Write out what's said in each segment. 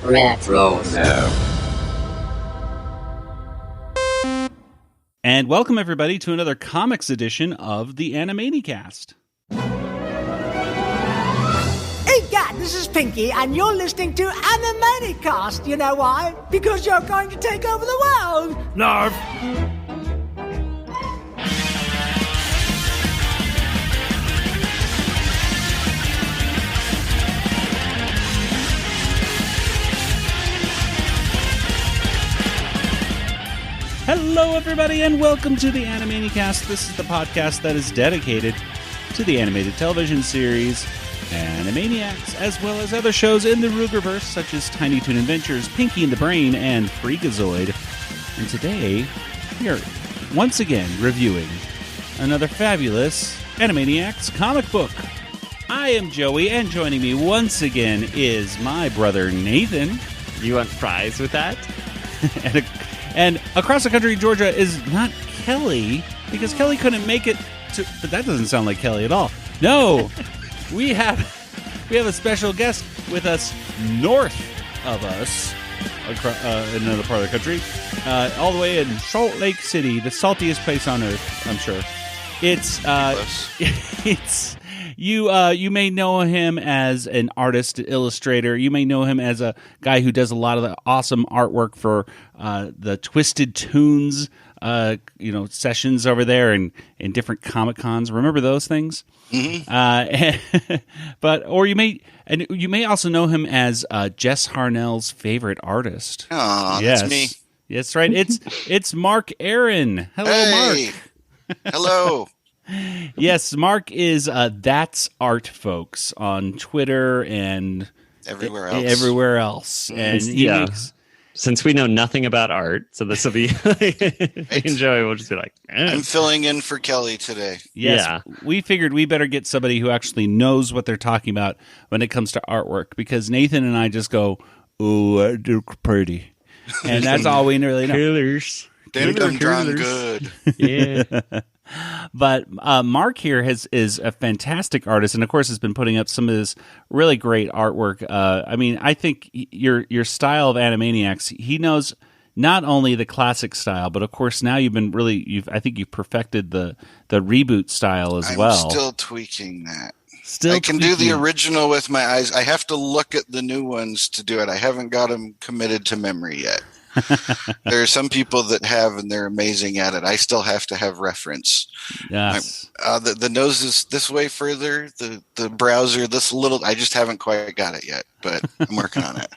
Retro. And welcome everybody to another comics edition of the Animaniacast. Hey, Dad, this is Pinky, and you're listening to Animaniacs. You know why? Because you're going to take over the world. Nerf. Hello everybody and welcome to the Animaniacast. This is the podcast that is dedicated to the animated television series Animaniacs, as well as other shows in the Rugerverse such as Tiny Toon Adventures, Pinky and the Brain, and Freakazoid. And today we are once again reviewing another fabulous Animaniacs comic book. I am Joey, and joining me once again is my brother Nathan. You want fries with that? And across the country, Georgia, is not Kelly, because Kelly couldn't make it to... But that doesn't sound like Kelly at all. No! we have a special guest with us north of us, in another part of the country, all the way in Salt Lake City, the saltiest place on earth, I'm sure. You may know him as an artist, illustrator. You may know him as a guy who does a lot of the awesome artwork for the Twisted Toons, sessions over there and in different Comic Cons. Remember those things? Mm-hmm. You may also know him as Jess Harnell's favorite artist. Oh, yes. That's me. That's right. It's Mark Aaron. Hello, hey. Mark. Hello. Yes, Mark is That's Art Folks on Twitter and everywhere else. And since we know nothing about art, so this will be enjoy. We'll just be like, I'm filling in for Kelly today. Yes, yeah. We figured we better get somebody who actually knows what they're talking about when it comes to artwork, because Nathan and I just go, "Ooh, I do pretty," and that's all we really know. Killers. Damn, drawn good. Yeah. But Mark here is a fantastic artist, and of course has been putting up some of this really great artwork. I think your style of Animaniacs, he knows not only the classic style, but of course now I think you've perfected the reboot style as well. I'm still tweaking that. I can do the original with my eyes. I have to look at the new ones to do it. I haven't got them committed to memory yet. There are some people that have, and they're amazing at it. I still have to have reference. Yes. The nose is this way further. The brows are this little. I just haven't quite got it yet, but I'm working on it.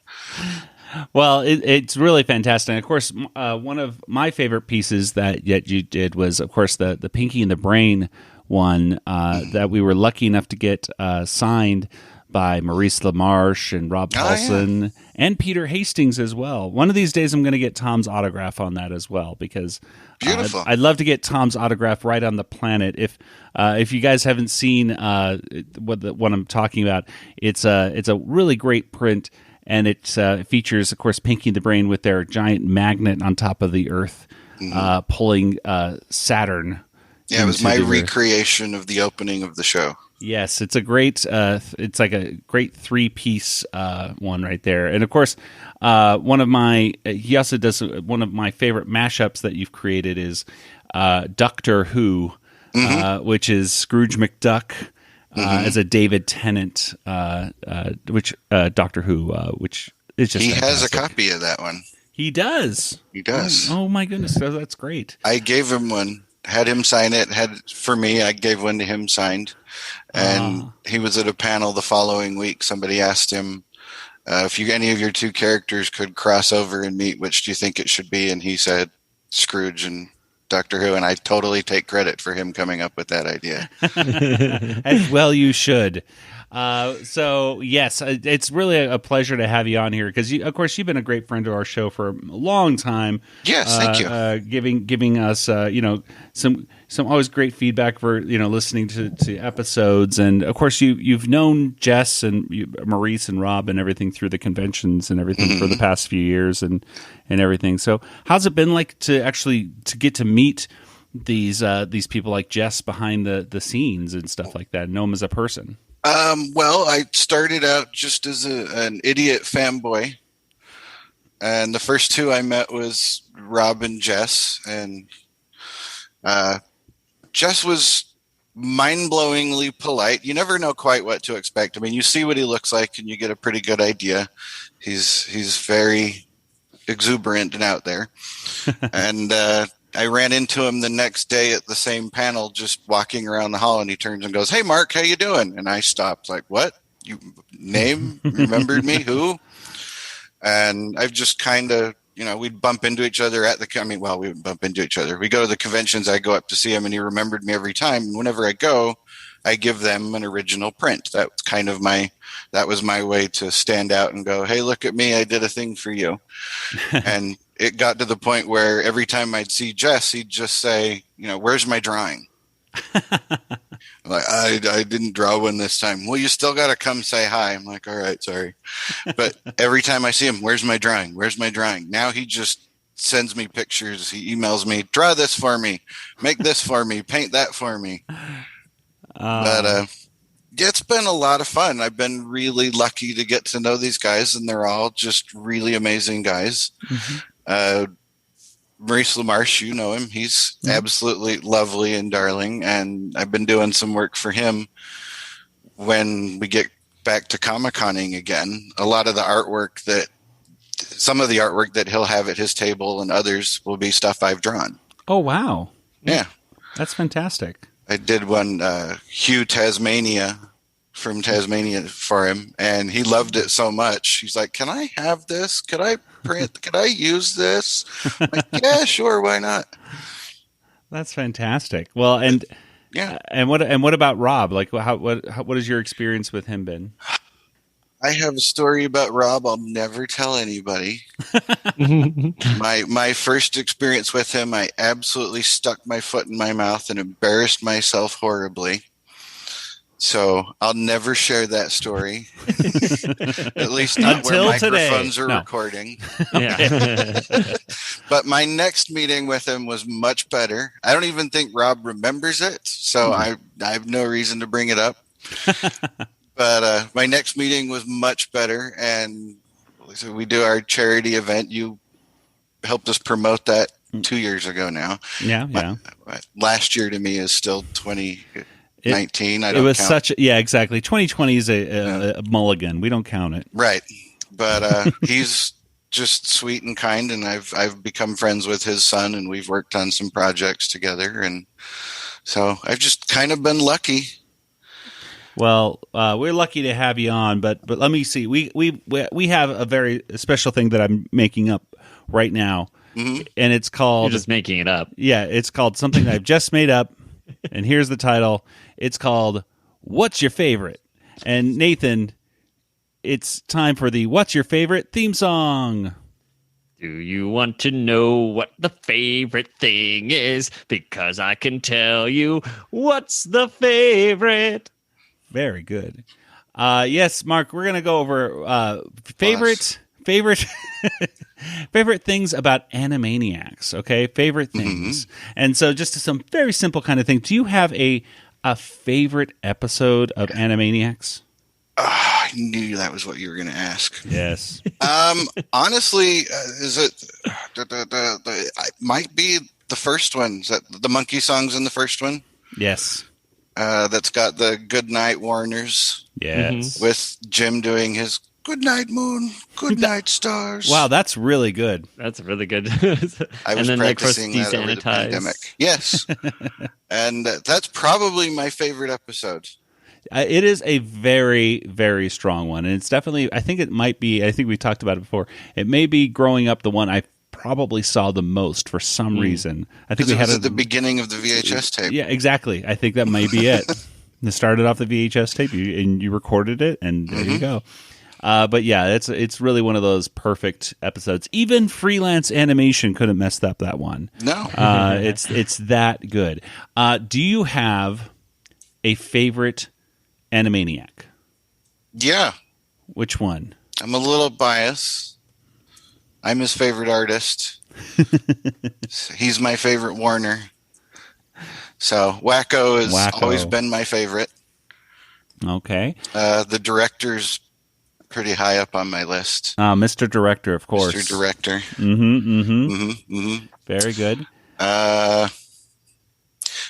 Well, it's really fantastic. And of course, one of my favorite pieces that you did was, of course, the Pinky and the Brain one that we were lucky enough to get signed by Maurice LaMarche and Rob Paulson and Peter Hastings as well. One of these days I'm going to get Tom's autograph on that as well, because beautiful. I'd love to get Tom's autograph right on the planet. If you guys haven't seen what I'm talking about, it's a really great print, and it features, of course, Pinky and the Brain with their giant magnet on top of the Earth, pulling Saturn. Yeah, it was my recreation of the opening of the show. Yes, it's a great. It's like a great 3-piece one right there, and of course, he also does one of my favorite mashups that you've created is Doctor Who, which is Scrooge McDuck as a David Tennant, which Doctor Who, which is just he fantastic. has a copy of that one. He does. He does. Oh my goodness, that's great. I gave him one. Had him sign it. For me, I gave one to him signed. And he was at a panel the following week. Somebody asked him if any of your two characters could cross over and meet, which do you think it should be? And he said Scrooge and Doctor Who. And I totally take credit for him coming up with that idea. As well you should. So yes, it's really a pleasure to have you on here, because of course you've been a great friend to our show for a long time. Yes, thank you. Giving us some always great feedback for listening to episodes, and of course you've known Jess and Maurice and Rob and everything through the conventions and everything for the past few years and everything. So how's it been like to get to meet these people like Jess behind the scenes and stuff like that, and know them as a person? Well, I started out just as an idiot fanboy And the first two I met was Rob and Jess, and Jess was mind-blowingly polite. You never know quite what to expect. I mean, you see what he looks like, and you get a pretty good idea. He's very exuberant and out there. And I ran into him the next day at the same panel, just walking around the hall, and he turns and goes, "Hey, Mark, how you doing?" And I stopped, like, "What? You name? Remembered me? Who?" And I've just kind of, we'd bump into each other we would bump into each other. We go to the conventions, I go up to see him, and he remembered me every time. And whenever I go, I give them an original print. That's kind of that was my way to stand out and go, "Hey, look at me, I did a thing for you." And it got to the point where every time I'd see Jess, he'd just say, "Where's my drawing?" I'm like, I didn't draw one this time. "Well, you still got to come say hi." I'm like, "All right, sorry." But every time I see him, "Where's my drawing? Where's my drawing?" Now he just sends me pictures. He emails me, "Draw this for me, make this for me, paint that for me." But it's been a lot of fun. I've been really lucky to get to know these guys, and they're all just really amazing guys. Mm-hmm. Maurice LaMarche, you know him. He's absolutely lovely and darling, and I've been doing some work for him when we get back to Comic-Conning again. Some of the artwork that he'll have at his table and others will be stuff I've drawn. Oh, wow. Yeah. That's fantastic. I did one, Hugh Tasmania from Tasmania for him, and he loved it so much. He's like, "Can I have this? Could I print? Could I use this?" I'm like, "Yeah, sure, why not?" That's fantastic. Well, and yeah, and what about Rob? Like, what has your experience with him been? I have a story about Rob I'll never tell anybody. My first experience with him, I absolutely stuck my foot in my mouth and embarrassed myself horribly. So I'll never share that story. At least not until where today. Microphones are recording. Yeah. But my next meeting with him was much better. I don't even think Rob remembers it, so I have no reason to bring it up. But my next meeting was much better, and so we do our charity event. You helped us promote that 2 years ago now. Yeah. Last year to me is still 2019. It was count. Exactly. 2020 is a mulligan. We don't count it. Right. But he's just sweet and kind, and I've become friends with his son, and we've worked on some projects together, and so I've just kind of been lucky. Well, we're lucky to have you on, but let me see. We have a very special thing that I'm making up right now, and it's called. You're just making it up. Yeah, it's called something that I've just made up, and here's the title. It's called "What's Your Favorite?" And Nathan, it's time for the "What's Your Favorite?" theme song. Do you want to know what the favorite thing is? Because I can tell you what's the favorite. Very good. Yes, Mark, we're going to go over favorite things about Animaniacs, okay? Favorite things. And so just some very simple kind of thing. Do you have a favorite episode of Animaniacs? I knew that was what you were going to ask. Yes. Honestly, is it it might be the first one. Is that the monkey songs in the first one? Yes. That's got the Good Night Warners. Yes. With Jim doing his Good Night Moon, Good Night Stars. Wow, that's really good. That's really good. I was practicing that over the pandemic. Yes. And that's probably my favorite episode. It is a very, very strong one. And it's definitely, I think we talked about it before. It may be growing up the one I probably saw the most for some reason. I think we had at the beginning of the VHS tape. Yeah, exactly. I think that might be it. It started off the VHS tape, and you recorded it, and there you go. But yeah, it's really one of those perfect episodes. Even freelance animation couldn't mess up that one. No, it's that good. Do you have a favorite Animaniac? Yeah. Which one? I'm a little biased. I'm his favorite artist. He's my favorite Warner. So Wacko has always been my favorite. Okay. The director's pretty high up on my list. Mr. Director, of course. Mr. Director. Very good.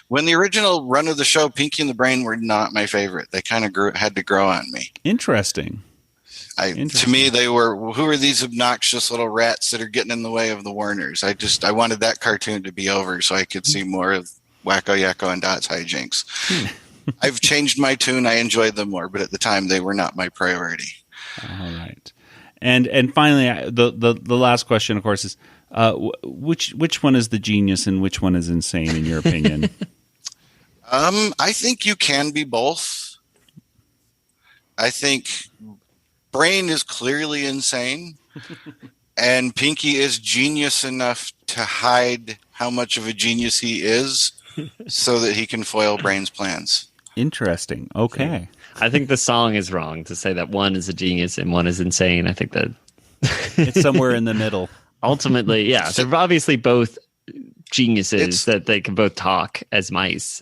When the original run of the show, Pinky and the Brain were not my favorite. They kind of had to grow on me. Interesting. To me, they were, who are these obnoxious little rats that are getting in the way of the Warners? I wanted that cartoon to be over so I could see more of Wacko Yakko and Dot's hijinks. I've changed my tune. I enjoyed them more, but at the time they were not my priority. All right. And finally, the last question, of course, is which one is the genius and which one is insane in your opinion? I think you can be both. I think Brain is clearly insane, and Pinky is genius enough to hide how much of a genius he is so that he can foil Brain's plans. Interesting. Okay. I think the song is wrong to say that one is a genius and one is insane. I think that it's somewhere in the middle. Ultimately, yeah. They're obviously both geniuses that they can both talk as mice.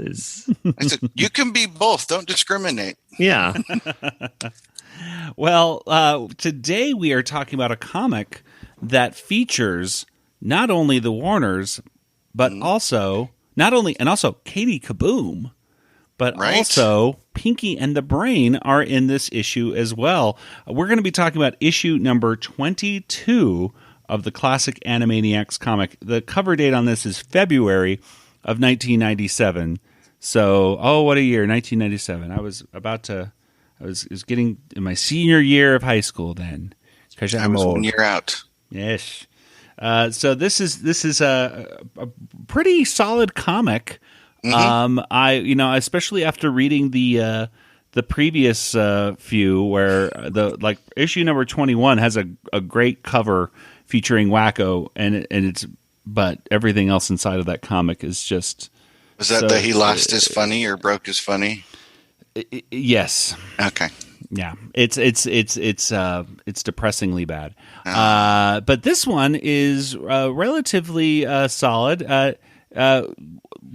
You can be both. Don't discriminate. Yeah. Well, today we are talking about a comic that features not only the Warners, but also Katie KaBoom, but also Pinky and the Brain are in this issue as well. We're going to be talking about issue number 22 of the classic Animaniacs comic. The cover date on this is February of 1997. So, what a year, 1997. I was getting in my senior year of high school then. Because I was 1 year out. Yes. So this is a pretty solid comic. Especially after reading the previous few, where issue number 21 has a great cover featuring Wacko, but everything else inside of that comic is just. Was that he lost his funny or broke his funny? Yes. Okay. Yeah, it's depressingly bad. But this one is relatively solid.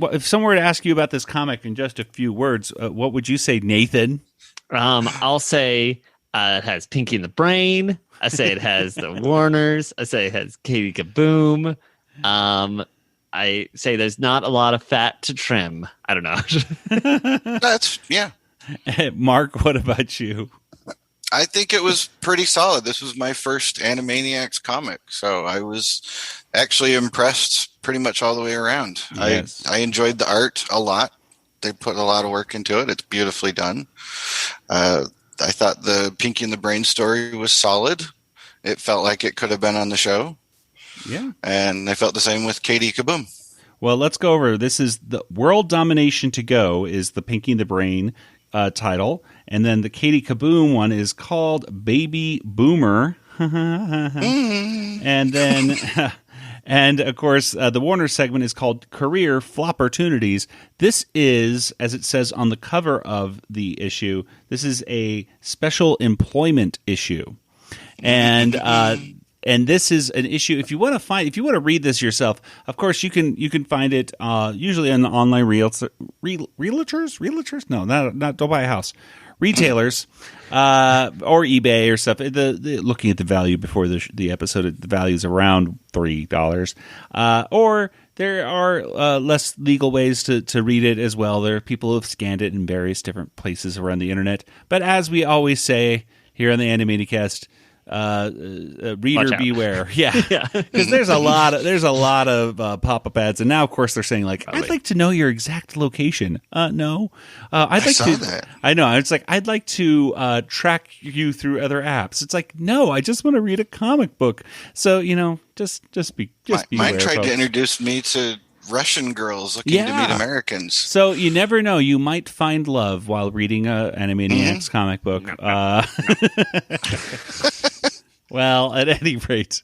If someone were to ask you about this comic in just a few words, what would you say, Nathan? I'll say it has Pinky and the Brain. I say it has the Warners. I say it has Katie KaBoom. I say there's not a lot of fat to trim. I don't know. Yeah. Mark, what about you? I think it was pretty solid. This was my first Animaniacs comic, so I was actually impressed pretty much all the way around. Yes. I enjoyed the art a lot. They put a lot of work into it. It's beautifully done. I thought the Pinky and the Brain story was solid. It felt like it could have been on the show. Yeah. And I felt the same with Katie KaBoom. Well, let's go over. This is the World Domination to Go is the Pinky and the Brain title. And then the Katie KaBoom one is called Baby Boomer. And then... And, of course, the Warner segment is called Career Flopportunities. This is, as it says on the cover of the issue, this is a special employment issue. And this is an issue, if you want to read this yourself, of course, you can find it usually on the online realtors? No, not don't buy a house. Retailers or eBay or stuff. Looking at the value before the episode, the value is around $3. Or there are less legal ways to read it as well. There are people who have scanned it in various different places around the internet. But as we always say here on the Animaniacast, reader beware. Yeah. Because there's a lot of pop-up ads, and now of course they're saying I'd like to know your exact location. No, I'd like to. That. I know. It's I'd like to track you through other apps. It's no, I just want to read a comic book. So just be beware. Mine tried to introduce me to Russian girls looking to meet Americans. So you never know. You might find love while reading a Animaniacs comic book. Well, at any rate,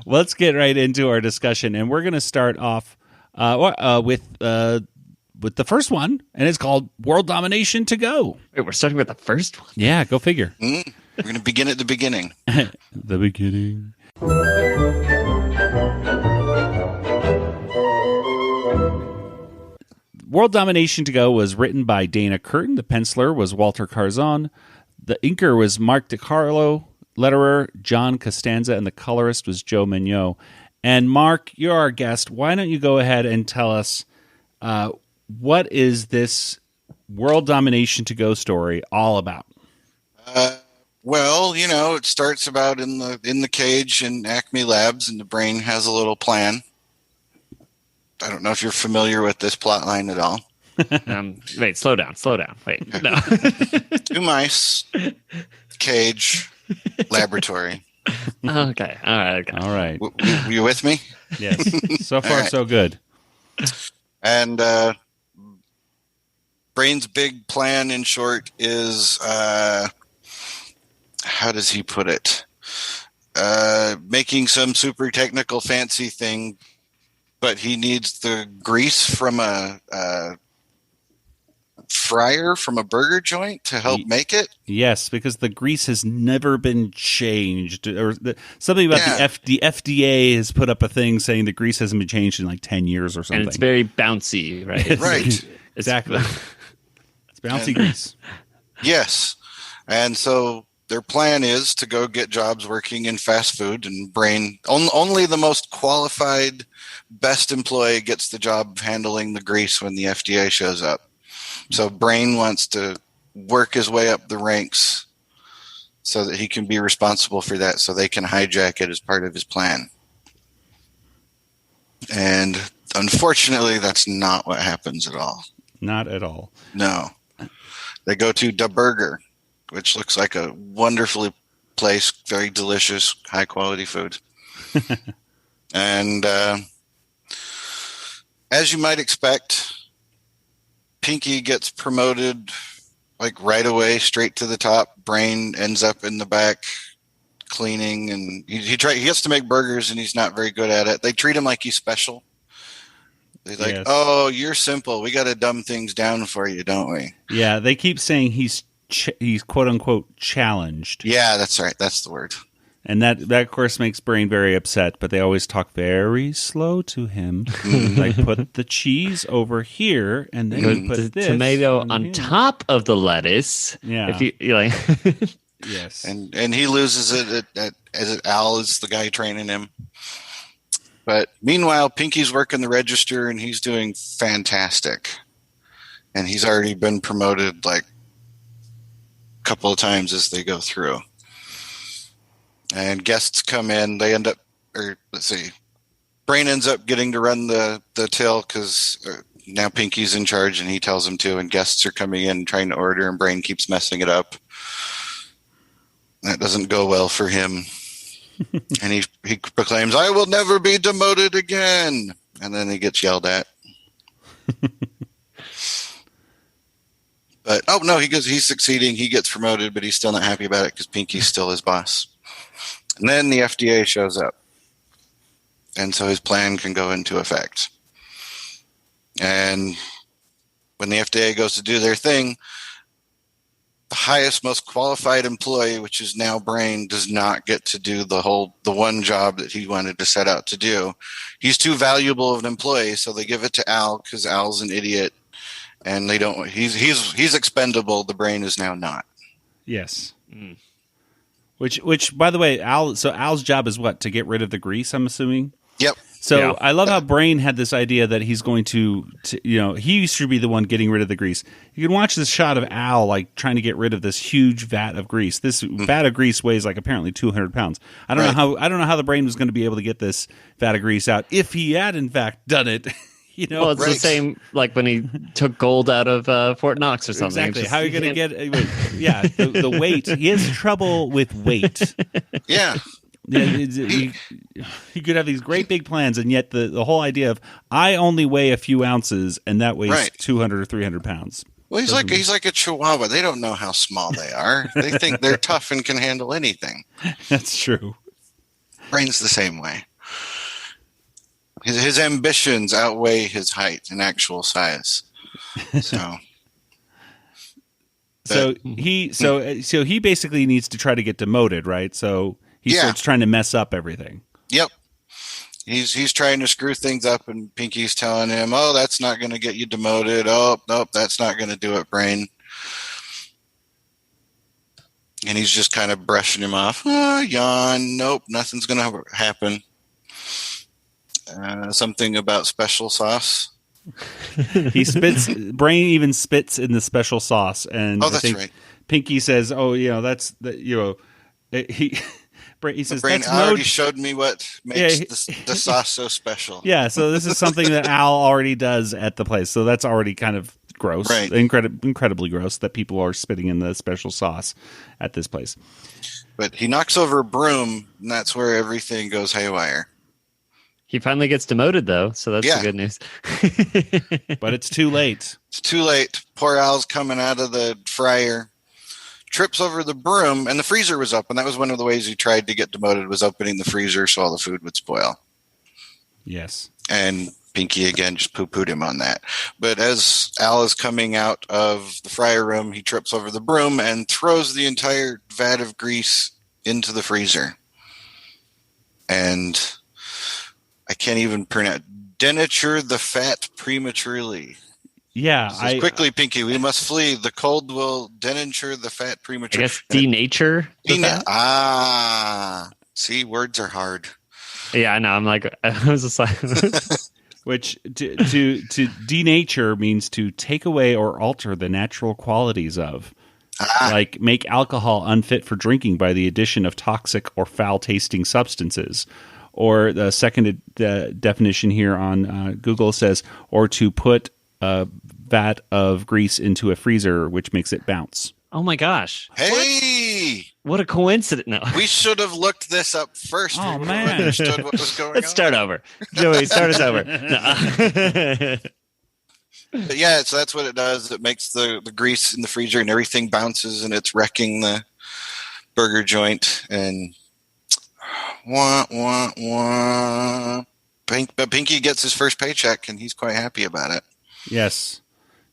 let's get right into our discussion, and we're going to start off with the first one, and it's called World Domination to Go. Wait, we're starting with the first one? Yeah, go figure. We're going to begin at the beginning. The beginning. World Domination to Go was written by Dana Curtin. The penciler was Walter Carzon. The inker was Mark DiCarlo, letterer John Costanza, and the colorist was Joe Mignot. And Mark, you're our guest. Why don't you go ahead and tell us what is this world domination to go story all about? Well, it starts about in the cage in Acme Labs, and the brain has a little plan. I don't know if you're familiar with this plot line at all. Wait, slow down. Wait, no. 2 mice, cage, laboratory. Okay, all right. All right. Were you with me? Yes. So far, right. so good. And Brain's big plan, in short, is how does he put it? Making some super technical fancy thing, but he needs the grease from a fryer from a burger joint to help make it. Yes, because the grease has never been changed, or something about the FDA has put up a thing saying the grease hasn't been changed in like 10 years or something. And it's very bouncy, right? Right. Exactly. It's bouncy grease. Yes. And so their plan is to go get jobs working in fast food, and Brain, only the most qualified, best employee gets the job handling the grease when the FDA shows up. So Brain wants to work his way up the ranks so that he can be responsible for that, so they can hijack it as part of his plan. And unfortunately, that's not what happens at all. Not at all. No. They go to Da Burger, which looks like a wonderfully placed, very delicious, high-quality food. And as you might expect, Pinky gets promoted like right away, straight to the top. Brain ends up in the back cleaning, and he gets to make burgers, and he's not very good at it. They treat him like he's special. They're like, "Oh, you're simple. We got to dumb things down for you, don't we?" Yeah, they keep saying he's quote unquote challenged. Yeah, that's right. That's the word. And that of course makes Brain very upset, but they always talk very slow to him. Like, put the cheese over here, and then you put the this tomato on top of the lettuce. Yeah. If you like. Yes. And he loses it as Al is the guy training him. But meanwhile, Pinky's working the register, and he's doing fantastic. And he's already been promoted like a couple of times as they go through. And guests come in. They end up, Brain ends up getting to run the till because now Pinky's in charge, and he tells him to. And guests are coming in trying to order, and Brain keeps messing it up. That doesn't go well for him. And he proclaims, "I will never be demoted again." And then he gets yelled at. But, oh, no, he's succeeding. He gets promoted, but he's still not happy about it because Pinky's still his boss. And then the FDA shows up. And so his plan can go into effect. And when the FDA goes to do their thing, the highest, most qualified employee, which is now Brain, does not get to do the one job that he wanted to set out to do. He's too valuable of an employee, so they give it to Al because Al's an idiot, and they don't. He's expendable. The Brain is now not. Yes. Mm. Which, by the way, Al's job is what? To get rid of the grease, I'm assuming? Yep. So yeah. I love how Brain had this idea that he's going to he should be the one getting rid of the grease. You can watch this shot of Al like trying to get rid of this huge vat of grease. This vat of grease weighs like apparently 200 pounds. I don't know how the Brain was going to be able to get this vat of grease out if he had in fact done it. Well, it's the same like when he took gold out of Fort Knox or something. Exactly. How are you going to get? Yeah, the weight. He has trouble with weight. Yeah. He could have these great big plans, and yet the whole idea of I only weigh a few ounces, and that weighs 200 or 300 pounds. Well, he's like a chihuahua. They don't know how small they are. They think they're tough and can handle anything. That's true. Brain's the same way. His ambitions outweigh his height and actual size. So he basically needs to try to get demoted, right? So he starts trying to mess up everything. Yep. He's trying to screw things up, and Pinky's telling him, "Oh, that's not going to get you demoted. Oh, nope, that's not going to do it, Brain." And he's just kind of brushing him off. Oh, yawn. Nope, nothing's going to happen. Something about special sauce. He spits. Brain even spits in the special sauce, and Oh, that's right. Pinky says, "Oh, that's the he." He says, Brain "That's already showed me what makes the sauce so special." Yeah, so this is something that Al already does at the place. So that's already kind of gross, right? Incredibly gross that people are spitting in the special sauce at this place. But he knocks over a broom, and that's where everything goes haywire. He finally gets demoted, though, so that's the good news. But it's too late. It's too late. Poor Al's coming out of the fryer, trips over the broom, and the freezer was up. And that was one of the ways he tried to get demoted, was opening the freezer so all the food would spoil. Yes. And Pinky, again, just poo-pooed him on that. But as Al is coming out of the fryer room, he trips over the broom and throws the entire vat of grease into the freezer. And I can't even pronounce. Denature the fat prematurely. Yeah. Quickly, Pinky, we must flee. The cold will denature the fat prematurely. I guess denature the fat? See, words are hard. Yeah, I know. I'm like, I was just like... Which to denature means to take away or alter the natural qualities of. Like make alcohol unfit for drinking by the addition of toxic or foul-tasting substances. Or the second definition here on Google says, or to put a vat of grease into a freezer, which makes it bounce. Oh my gosh! Hey, what a coincidence! No, we should have looked this up first. Oh man, understood what was going on. Let's start over, Joey. Start us over. No. But yeah, so that's what it does. It makes the grease in the freezer and everything bounces, and it's wrecking the burger joint. And wah, wah, wah. But Pinky gets his first paycheck, and he's quite happy about it. Yes.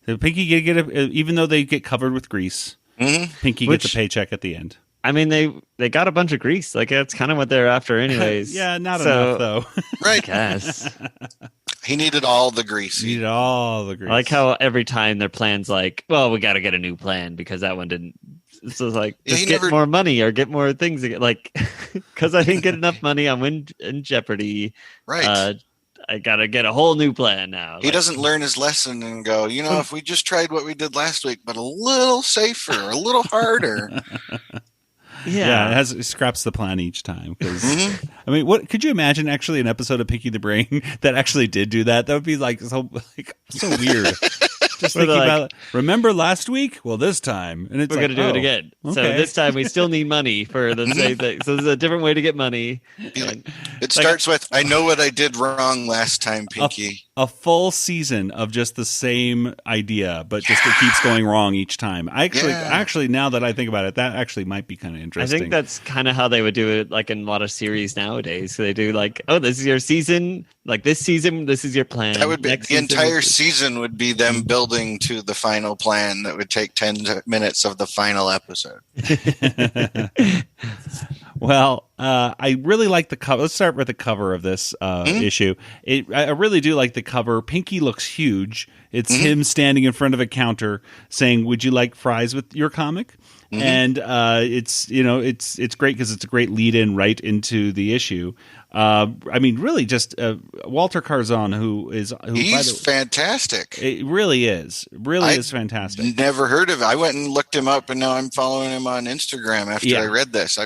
So Pinky even though they get covered with grease, Pinky gets a paycheck at the end. I mean, they got a bunch of grease. Like, that's kind of what they're after anyways. Yeah, not enough, though. Right. I guess. He needed all the grease. I like how every time their plan's like, well, we got to get a new plan because that one didn't. So it's like, just get more money or get more things. Like, because I didn't get enough money, I'm in Jeopardy. Right. I got to get a whole new plan now. He doesn't learn his lesson and go, if we just tried what we did last week, but a little safer, a little harder. Yeah, it scraps the plan each time. Because I mean, what could you imagine? Actually, an episode of Pinky the Brain that actually did do that. That would be so weird. Just thinking about. Remember last week? Well, this time, and it's we're gonna do it again. Okay. So this time we still need money for the same thing. So there's a different way to get money. It starts with, "I know what I did wrong last time, Pinky." A full season of just the same idea, but just it keeps going wrong each time. Actually, now that I think about it, that actually might be kind of interesting. I think that's kind of how they would do it, like in a lot of series nowadays. So they do like, oh, this is your season. Like this season, this is your plan. That would be the entire season would be them building to the final plan that would take 10 minutes of the final episode. Well, I really like the cover. Let's start with the cover of this issue. I really do like the cover. Pinky looks huge. It's him standing in front of a counter saying, "Would you like fries with your comic?" And it's great because it's a great lead in right into the issue. I mean, really, just Walter Carzon, he's fantastic. It really is, is fantastic. Never heard of it. I went and looked him up, and now I'm following him on Instagram after I read this.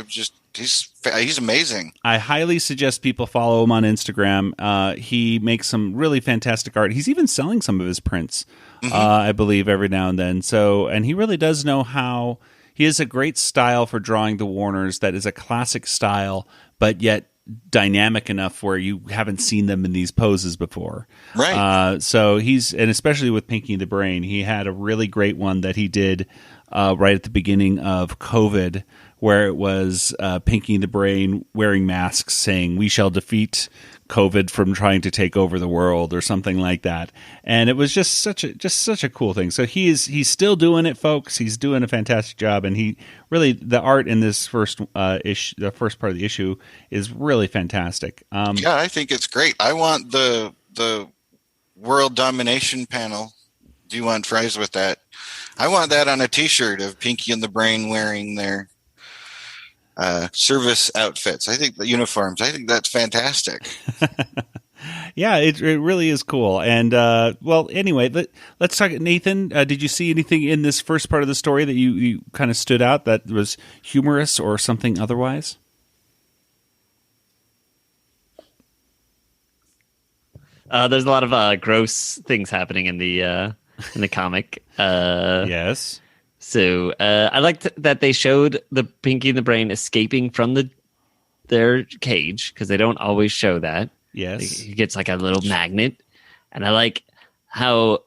He's amazing. I highly suggest people follow him on Instagram. He makes some really fantastic art. He's even selling some of his prints, I believe, every now and then. And he really does know how. He has a great style for drawing the Warners that is a classic style, but yet dynamic enough where you haven't seen them in these poses before. Right. So and especially with Pinky the Brain, he had a really great one that he did right at the beginning of COVID, where it was Pinky the Brain wearing masks saying, "We shall defeat COVID from trying to take over the world," or something like that. And it was just such a cool thing. So he's still doing it, folks. He's doing a fantastic job, and the art in this first issue, the first part of the issue, is really fantastic. I think it's great. I want the world domination panel. Do you want fries with that? I want that on a T-shirt of Pinky and the Brain wearing their service outfits. I think the uniforms. I think that's fantastic. Yeah, it really is cool. And well, anyway, let's talk. Nathan, did you see anything in this first part of the story that you kind of stood out that was humorous or something otherwise? There's a lot of gross things happening in the comic. Yes. So I liked that they showed the Pinky and the Brain escaping from their cage, because they don't always show that. Yes. He gets like a little magnet. And I like how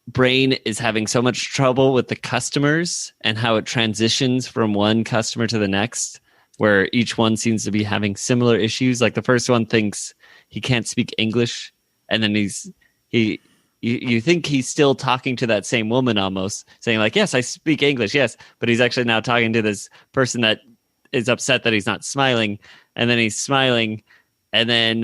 Brain is having so much trouble with the customers and how it transitions from one customer to the next, where each one seems to be having similar issues. Like the first one thinks he can't speak English, and then you think he's still talking to that same woman, almost saying like, yes, I speak English. Yes. But he's actually now talking to this person that is upset that he's not smiling. And then he's smiling. And then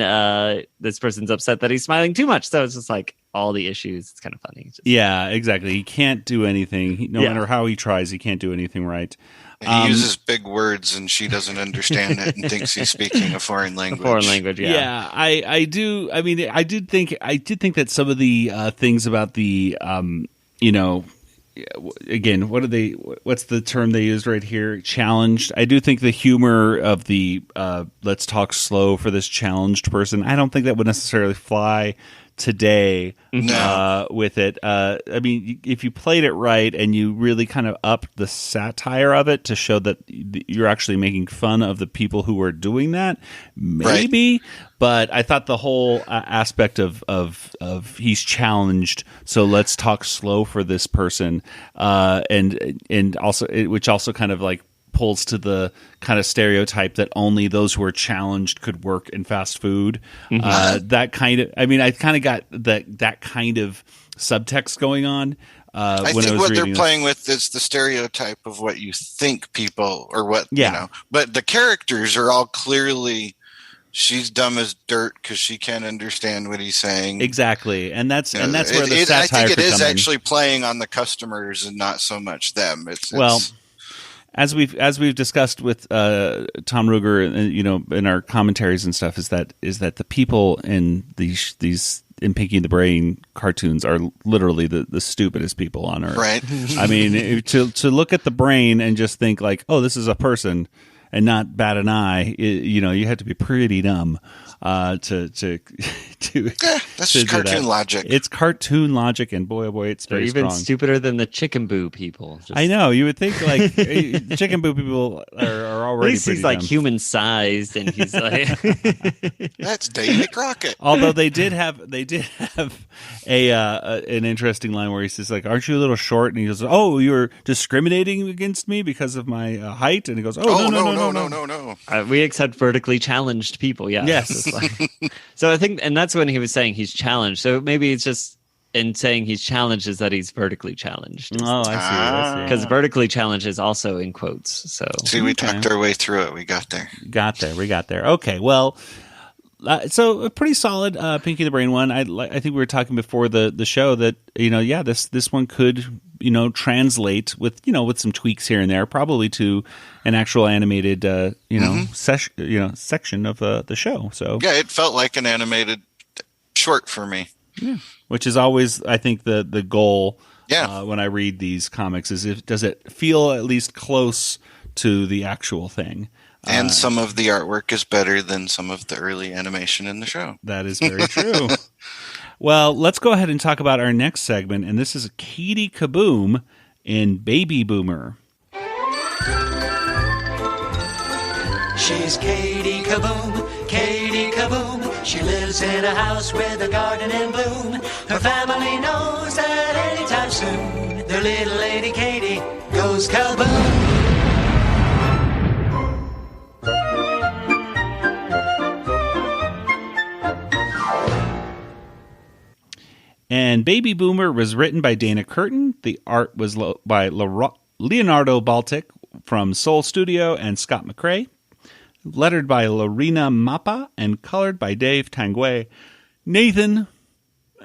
this person's upset that he's smiling too much. So it's just like all the issues. It's kind of funny. Yeah, exactly. He can't do anything. No matter how he tries, he can't do anything right. And he uses big words, and she doesn't understand it and thinks he's speaking a foreign language. Yeah. Yeah, I do. I mean, I did think that some of the things about the, again, what's the term they used right here? Challenged. I do think the humor of the let's talk slow for this challenged person, I don't think that would necessarily fly today with it. I mean, if you played it right and you really kind of upped the satire of it to show that you're actually making fun of the people who are doing that, maybe. Right. But I thought the whole aspect of he's challenged, so let's talk slow for this person, and also which also kind of like pulls to the kind of stereotype that only those who are challenged could work in fast food. That kind of, I mean, I kind of got that kind of subtext going on. I think what they're playing with is the stereotype of what you think people, or what, you know, but the characters are all clearly, she's dumb as dirt because she can't understand what he's saying. Exactly. And that's where the satire I think it is in. actually playing on the customers and not so much them. It's As we've discussed with Tom Ruger, in our commentaries and stuff, is that the people in these in Pinky and the Brain cartoons are literally the stupidest people on earth. Right. I mean, to look at the brain and just think like, oh, this is a person, and not bat an eye. You have to be pretty dumb to that's just cartoon logic. It's cartoon logic, and boy, oh boy, it's very even strong. Stupider than the Chicken Boo people. I know. You would think like Chicken Boo people are already. At least he's like human sized, and he's like that's Davy Crockett. Although they did have an interesting line where he says like, "Aren't you a little short?" And he goes, "Oh, you're discriminating against me because of my height." And he goes, "Oh, no. We accept vertically challenged people." Yeah. Yes. So I think, and that's when he was saying he's challenged. So maybe it's just in saying he's challenged is that he's vertically challenged. Oh, I see. Because vertically challenged is also in quotes. So we talked our way through it. We got there. We got there. Okay. Well, so a pretty solid Pinky the Brain one. I think we were talking before the show that this one could translate with some tweaks here and there, probably to an actual animated section of the show. So yeah, it felt like an animated short for me. Yeah, which is always, I think, the goal. Yeah. When I read these comics, does it feel at least close to the actual thing? And some of the artwork is better than some of the early animation in the show. That is very true. Well, let's go ahead and talk about our next segment, and this is Katie KaBoom in Baby Boomer. She's Katie KaBoom, Katie KaBoom. She lives in a house with a garden in bloom. Her family knows that anytime soon their little lady Katie goes kaboom. And Baby Boomer was written by Dana Curtin. The art was by Leonardo Baltic from Soul Studio and Scott McCrae. Lettered by Lorena Mappa and colored by Dave Tanguay. Nathan,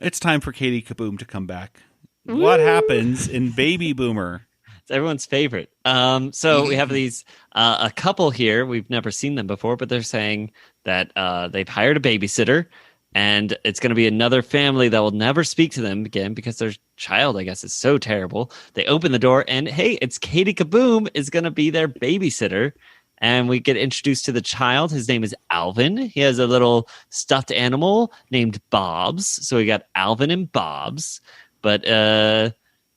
it's time for Katie KaBoom to come back. What happens in Baby Boomer? It's everyone's favorite. So we have these a couple here. We've never seen them before, but they're saying that they've hired a babysitter, and it's going to be another family that will never speak to them again because their child, I guess, is so terrible. They open the door, and hey, it's Katie KaBoom is going to be their babysitter. And we get introduced to the child. His name is Alvin. He has a little stuffed animal named Bobs. So we got Alvin and Bobs, but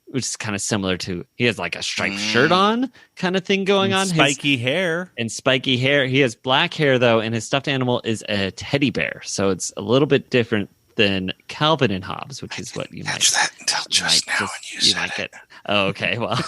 which is kind of similar to, he has like a striped shirt on kind of thing going on. Spiky hair. And spiky hair. He has black hair, though, and his stuffed animal is a teddy bear. So it's a little bit different than Calvin and Hobbes, which is what you might catch that until just now when you said it. Oh, okay, well.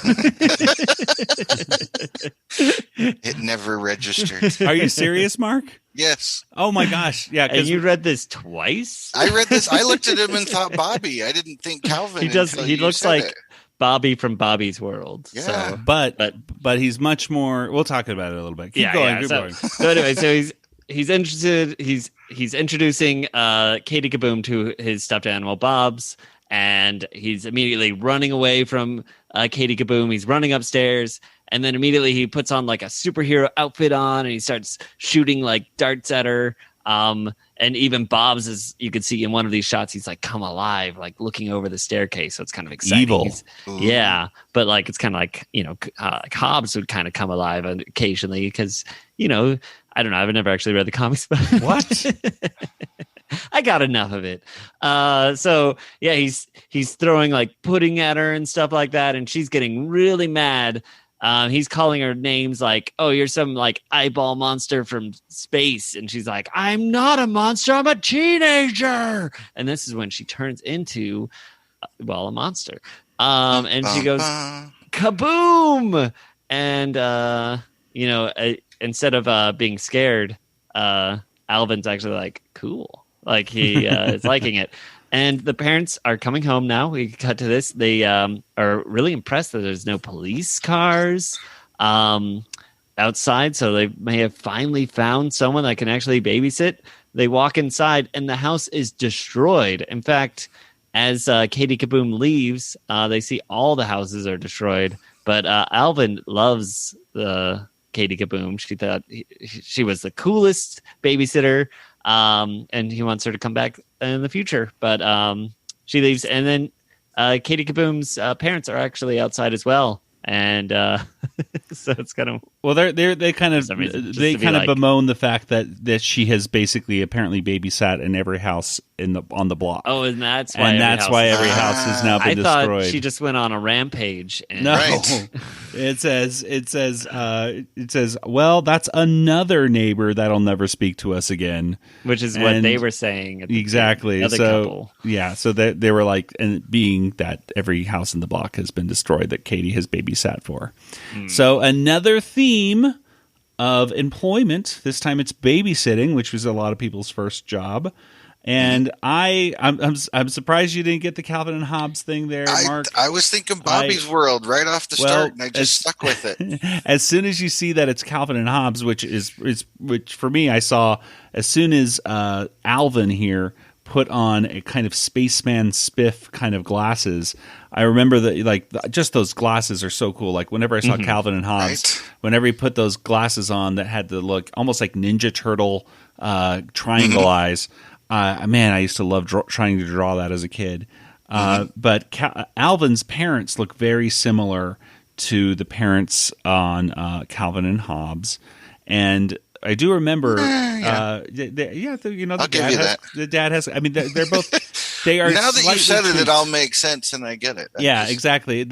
It never registered. Are you serious, Mark? Yes. Oh my gosh. Yeah. And you read this twice? I read this. I looked at him and thought Bobby. I didn't think Calvin. He looks like it. Bobby from Bobby's World. Yeah. So, but he's much more, we'll talk about it a little bit. Keep going. So anyway, so he's interested. He's introducing Katie KaBoom to his stuffed animal Bobs, and he's immediately running away from Katie KaBoom. He's running upstairs, and then immediately he puts on like a superhero outfit on, and he starts shooting like darts at her. And even Bob's, as you can see in one of these shots, he's like come alive, like looking over the staircase. So it's kind of exciting. Evil. Yeah, but like it's kind of like, like Hobbs would kind of come alive occasionally because, I don't know. I've never actually read the comics, but what? I got enough of it. So yeah, he's throwing like pudding at her and stuff like that, and she's getting really mad. He's calling her names like, "Oh, you're some like eyeball monster from space," and she's like, "I'm not a monster. I'm a teenager." And this is when she turns into, a monster. And she goes, "Kaboom!" And instead of being scared, Alvin's actually like, cool. Like he is liking it. And the parents are coming home now. We cut to this. They are really impressed that there's no police cars outside. So they may have finally found someone that can actually babysit. They walk inside and the house is destroyed. In fact, as Katie KaBoom leaves, they see all the houses are destroyed. But Alvin loves the Katie KaBoom. She thought she was the coolest babysitter, and he wants her to come back in the future. But she leaves, and then Katie KaBoom's parents are actually outside as well, and so it's kind of they kind of bemoan the fact that she has basically apparently babysat in every house on the block. Oh, and that's why every house has now been destroyed. I thought she just went on a rampage. No, right. It says, well, that's another neighbor that'll never speak to us again, which is what they were saying. Exactly. Other couple. Yeah. So they were like, and being that every house in the block has been destroyed that Katie has babysat for. So another theme of employment. This time it's babysitting, which was a lot of people's first job. And I'm surprised you didn't get the Calvin and Hobbes thing there, Mark. I was thinking Bobby's World right off the start, and I just stuck with it. As soon as you see that it's Calvin and Hobbes, which for me I saw as soon as Alvin here put on a kind of spaceman spiff kind of glasses. I remember that just those glasses are so cool. Like whenever I saw Calvin and Hobbes, whenever he put those glasses on that had the look almost like Ninja Turtle triangle eyes. Man, I used to love trying to draw that as a kid. But Alvin's parents look very similar to the parents on Calvin and Hobbes. And I do remember, I'll give you that. The dad has. I mean, they're both. They are. Now that you said it all makes sense, and I get it. Exactly.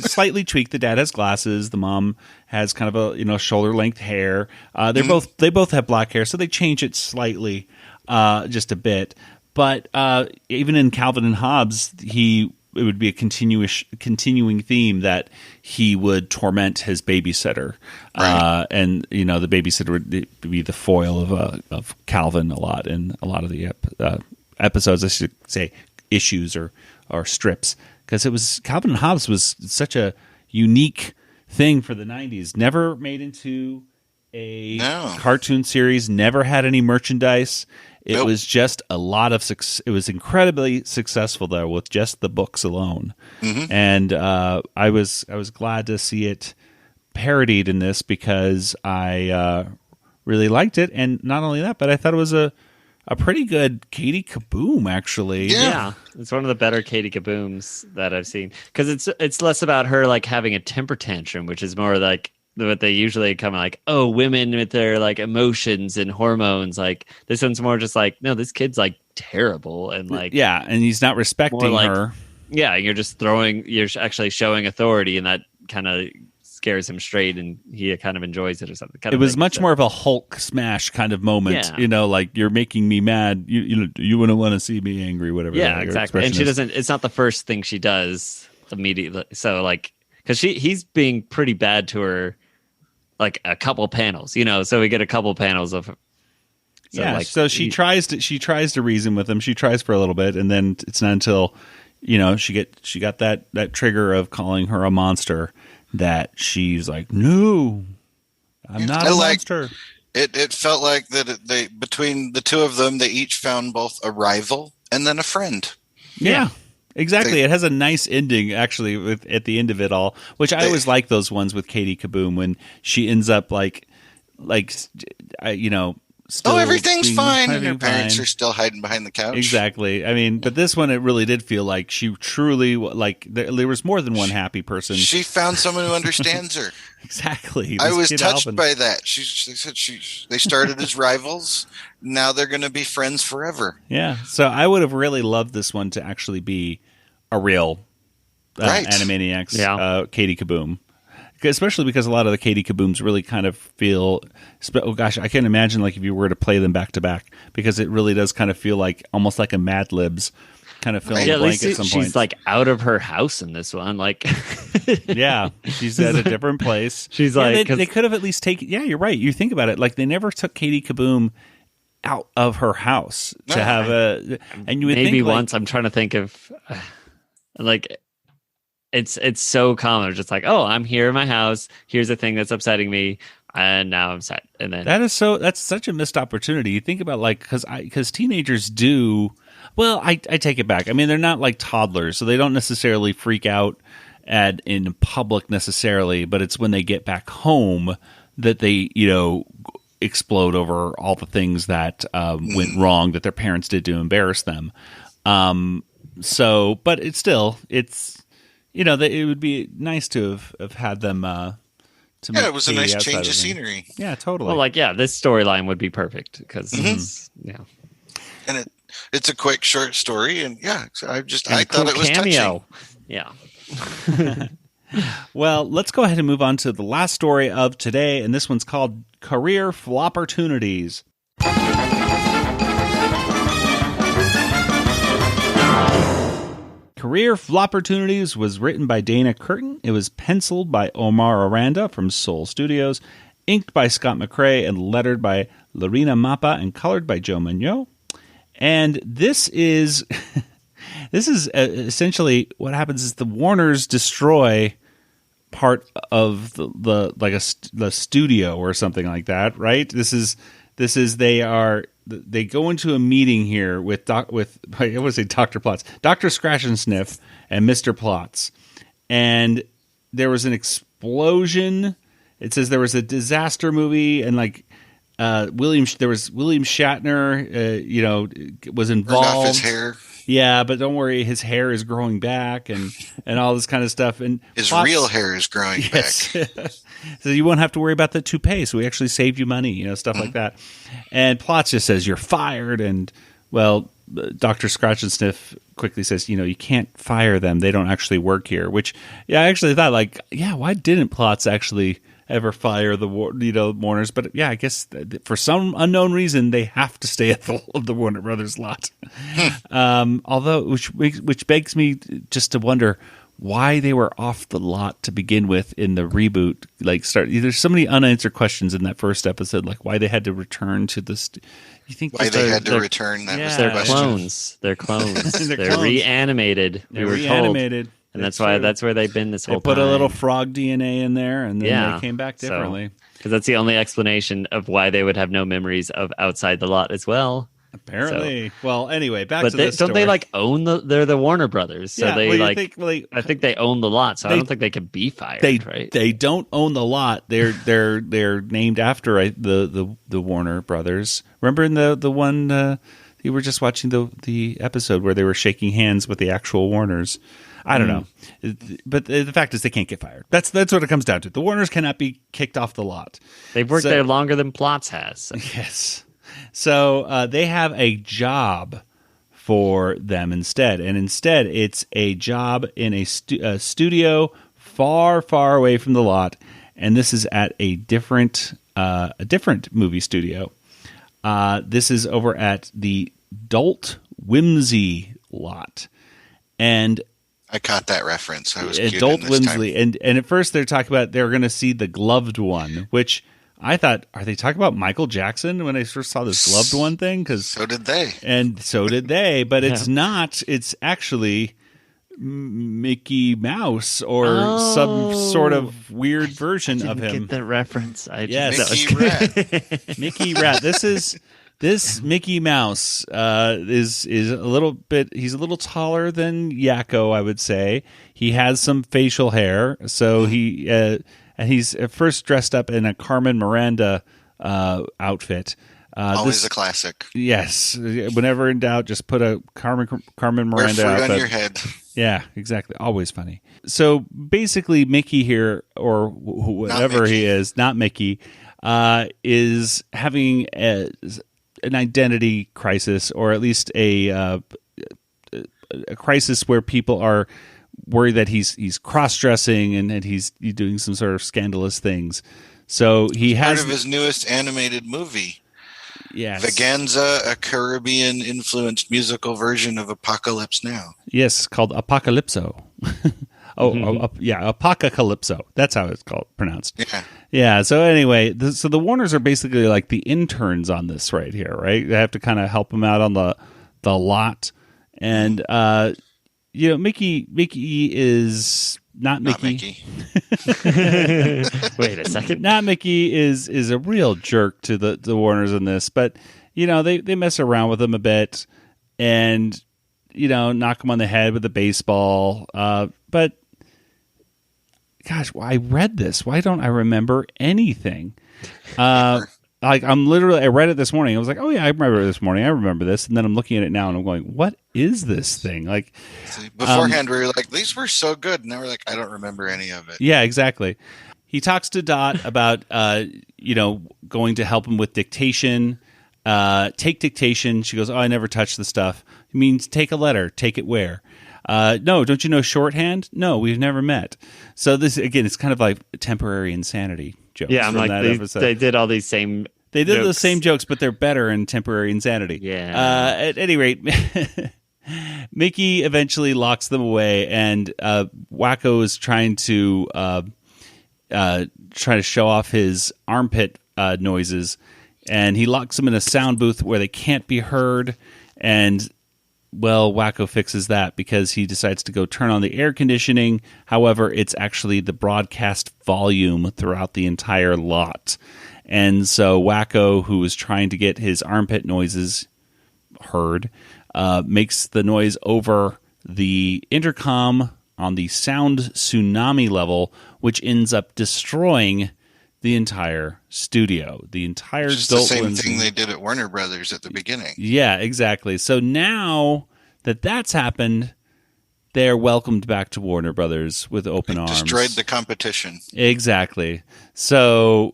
Slightly tweaked. The dad has glasses. The mom has kind of a shoulder length hair. They both have black hair, so they change it slightly, just a bit. But even in Calvin and Hobbes, it would be a continuing theme that he would torment his babysitter, and the babysitter would be the foil of Calvin a lot in a lot of the episodes. I should say issues or strips, because it was Calvin and Hobbes was such a unique thing for the 90s. Never made into a cartoon series. Never had any merchandise. It Nope. was just a lot of it was incredibly successful though with just the books alone. And I was glad to see it parodied in this because I really liked it, and not only that, but I thought it was a pretty good Katie KaBoom, actually. Yeah, it's one of the better Katie KaBooms that I've seen, because it's less about her like having a temper tantrum, which is more like what they usually come like, oh, women with their like emotions and hormones. Like this one's more just like, no, this kid's like terrible, and like Yeah, and he's not respecting like- her. yeah, you're actually showing authority, and that kind of scares him straight, and he kind of enjoys it or something. Kind It of was thing. much So- more of a Hulk smash kind of moment. Yeah. Like you're making me mad. You wouldn't want to see me angry, whatever. Yeah, your exactly. And she expression is. doesn't. It's not the first thing she does immediately. So like, because he's being pretty bad to her, like a couple panels. So we get a couple panels of. So she tries to reason with him. She tries for a little bit, and then it's not until she got that trigger of calling her a monster that she's like, no, I'm not a monster. It felt like that they between the two of them, they each found both a rival and then a friend. Yeah. Exactly. It has a nice ending, actually, at the end of it all, which I always like those ones with Katie KaBoom when she ends up still everything's fine, and her everything's parents fine. are still hiding behind the couch. Exactly. I mean, but this one, it really did feel like she truly, like, there was more than one happy person. She found someone who understands her. Exactly. I This was kid touched Alvin. by that. She said they started as rivals. Now they're going to be friends forever. Yeah. So I would have really loved this one to actually be a real Right. Animaniacs Katie KaBoom. Especially because a lot of the Katie KaBooms really kind of feel, oh gosh, I can't imagine like if you were to play them back to back, because it really does kind of feel like almost like a Mad Libs kind of fill in Yeah, the at blank least at some point. she's like out of her house in this one. Like, Yeah, she's at a different place. She's Yeah, like- they could have at least taken. Yeah, you're right. You think about it, like they never took Katie KaBoom out of her house to No. have a. And you would maybe think, like, once. I'm trying to think of, like, it's so common. Just like, oh, I'm here in my house. Here's a thing that's upsetting me, and now I'm sad. And then that's such a missed opportunity. You think about like because teenagers do. Well, I take it back. I mean, they're not like toddlers, so they don't necessarily freak out in public necessarily. But it's when they get back home that they explode over all the things that went wrong that their parents did to embarrass them. But it's it would be nice to have had them. It was a Katie nice outside change of things. scenery. Yeah, totally. well, like, yeah, this storyline would be perfect because And it's a quick, short story. And I a thought cool it was cameo. touching. Yeah. Well, let's go ahead and move on to the last story of today, and this one's called Career Flopportunities. Career Flopportunities was written by Dana Curtin. It was penciled by Omar Aranda from Soul Studios, inked by Scott McCrae, and lettered by Lorena Mappa, and colored by Joe Magnon. And this is essentially what happens is the Warners destroy part of the studio or something like that, right? They go into a meeting here with I want to say Dr. Plotz, Dr. Scratch and Sniff, and Mr. Plotz, and there was an explosion. It says there was a disaster movie, and William Shatner, was Burned involved. off his hair. Yeah, but don't worry, his hair is growing back and all this kind of stuff. And His Plotz- real hair is growing Yes. back. So you won't have to worry about the toupee. So we actually saved you money, stuff like that. And Plotz just says, you're fired. And, well, Dr. Scratch and Sniff quickly says, you can't fire them. They don't actually work here. Which, I actually thought, why didn't Plotz actually ever fire the Warners? But, I guess for some unknown reason, they have to stay at the Warner Brothers lot. Although, which begs me just to wonder why they were off the lot to begin with in the reboot. There's so many unanswered questions in that first episode, like why they had to return to this. You think Why they had to return? That was the They're question. clones. They're clones. They're They're clones. reanimated. They're we were reanimated. told. And that's why true. that's where they've been this They whole put time. a little frog DNA in there, and then they came back differently. Because that's the only explanation of why they would have no memories of outside the lot as well. Apparently. Well, anyway, back But to this story. don't they like own they're the Warner Brothers? So Yeah, they well, you like, think, I think they own the lot. So I don't think they could be fired, right? They don't own the lot. They're named after the Warner Brothers. Remember in the one you were just watching the episode where they were shaking hands with the actual Warners. I don't know, but the fact is they can't get fired. That's what it comes down to. The Warners cannot be kicked off the lot. They've worked there longer than Plots has. So. Yes. So they have a job for them instead. And instead, it's a job in a studio far, far away from the lot. And this is at a different movie studio. This is over at the Adult Whimsy lot. And I caught that reference. I was Adult Whimsy. And at first they're talking about they're going to see the gloved one, which I thought, are they talking about Michael Jackson when I first saw this gloved one thing? So did they. And so did they, but it's not. It's actually Mickey Mouse or some sort of weird version of him. Get the reference. Mickey Rat. Mickey Rat. This Mickey Mouse is a little bit. He's a little taller than Yakko, I would say. He has some facial hair, so he and he's at first dressed up in a Carmen Miranda outfit. Always a classic. Yes, whenever in doubt, just put a Carmen Miranda Wear fruit outfit on your head. Yeah, exactly. Always funny. So basically, Mickey here, or whatever he is, not Mickey, is having an identity crisis, or at least a crisis where people are worried that he's cross-dressing and that he's doing some sort of scandalous things. So he has part of his newest animated movie. Yes. Vaganza, a Caribbean-influenced musical version of Apocalypse Now. Yes, called Apocalypso. Apocalypso. That's how it's pronounced. Yeah. Yeah, so anyway, so the Warners are basically like the interns on this right here, right? They have to kind of help them out on the lot. And, Mickey is not Mickey. Wait a second. Not Mickey is a real jerk to the Warners in this, but they mess around with him a bit and knock him on the head with a baseball. But gosh, I read this. Why don't I remember anything? I read it this morning. I was like, oh yeah, I remember it this morning. I remember this. And then I'm looking at it now and I'm going, what is this thing? Like, beforehand, we were like, these were so good. And now we're like, I don't remember any of it. Yeah, exactly. He talks to Dot about, going to help him with dictation. Take dictation. She goes, oh, I never touched the stuff. It means take a letter. Take it where? No, don't you know shorthand? No, we've never met. So this, again, it's kind of like temporary insanity jokes. Yeah, I'm like, they did all these same They did the same jokes, but they're better in temporary insanity. Yeah. At any rate, Mickey eventually locks them away, and Wacko is trying to show off his armpit noises, and he locks them in a sound booth where they can't be heard, and well, Wacko fixes that because he decides to go turn on the air conditioning. However, it's actually the broadcast volume throughout the entire lot. And so Wacko, who is trying to get his armpit noises heard, makes the noise over the intercom on the sound tsunami level, which ends up destroying the entire studio. The entire Just the same thing they did at Warner Brothers at the beginning. Yeah, exactly. So now that that's happened, they're welcomed back to Warner Brothers with open arms. Destroyed the competition. Exactly. So,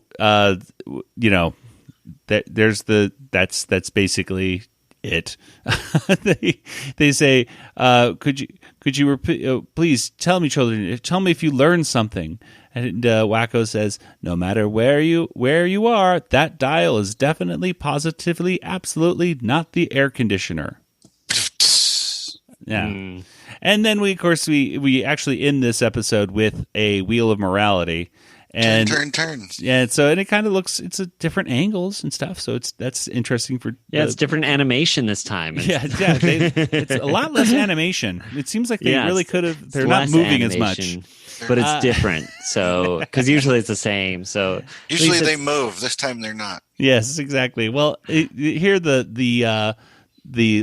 that's basically it. they say, could you repeat, please tell me, children, tell me if you learned something. And Wacko says, no matter where you are, that dial is definitely, positively, absolutely not the air conditioner. Yeah. And then we actually end this episode with a wheel of morality. And turn. Yeah, and it kind of looks, it's a different angles and stuff. So that's interesting for. It's different animation this time. It's a lot less animation. It seems like they really could have. They're not moving animation. As much. but it's different. So, because usually it's the same. So Usually they move. This time they're not. Yes, exactly. Well, here the